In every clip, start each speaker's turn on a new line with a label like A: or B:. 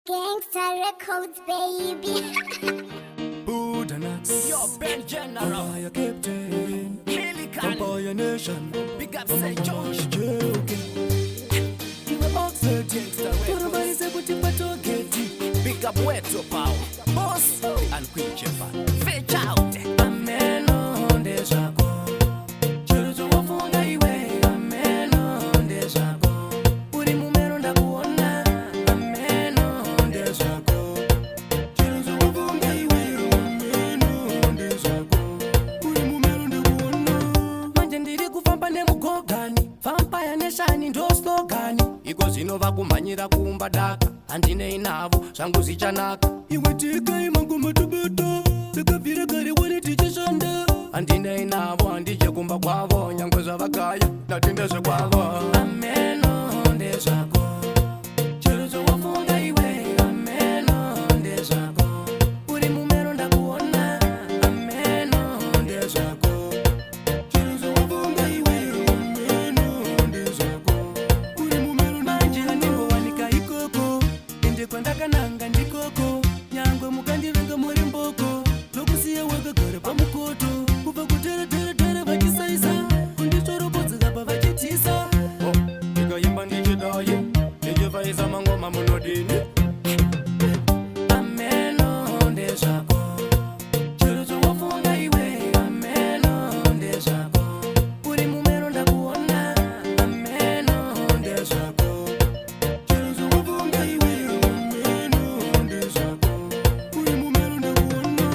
A: Gangsta Records, baby.
B: Buddha Nuts.
C: Yo, Ben General.
B: Fire Captain.
C: Pelican.
B: Empire Nation.
C: Big up St. George.
B: Joking. Iwe Oxford.
C: Gangsta Records.
B: Turabaize kuti patogeti.
C: Big up Weto Power. Boss and Queen Japan. Fetch out.
B: Ameno ndezvako. Chero chowafunga iwe. Ameno ndezvako. Uri mumero ndakuona. Ameno ndezvako. Chero chowafunga iwe. Ameno ndezvako. Uri mumero ndakuona. Manje ndiri kufamba nemugogani. Vampire Nation ndo slogani.
C: Iko zvinova kumhanyira kuumba daka. Handinei navo zvangu zvichanaka.
B: Iwe tika imangoma tobeta. Takabvira kare wari tichishanda.
C: Handinei navo handije kumba kwavo. Nyangwe zvavakaya ndatende zvekwavo.
B: Ameno ndezvako. Chero chowafunga iwe. Ameno ndezvako. Uri mumero ndakuona. Ameno ndezvako. Chero chowafunga iwe. Ameno ndezvako. Uri mumero manje ndingowanika ikoko. Ende kwandakananga ndikoko. Nyangwe mukandivenga muri mboko. Lokusiya wakagara pamukoto. Kubva kutere vachisaisa. Kunditorobodzera pavachitisa.
C: Ndikaimba ndichidaye ndichivaisa mangoma munodini.
B: Ameno ndezvako. Chero chowafunga iwe. Ameno ndezvako. Uri mumero ndakuona. Ameno ndezvako. Chero chowafunga iwe. Ameno ndezvako. Uri mumero ndakuona.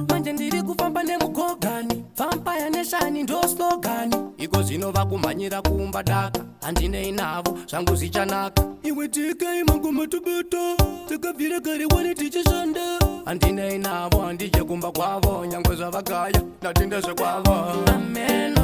B: Manje ndiri kufamba nemugogani. Vampire Nation ndo slogani.
C: Iko zvinova kumhanyira kuumba daka. Handinei navo zvangu zvichanaka.
B: Iwe tika imangoma tobeta. Takabvira kare wari tichishanda.
C: Handinei navo handije kumba kwavo. Nyangwe zvavakaya ndatende zvekwavo.
B: Amen.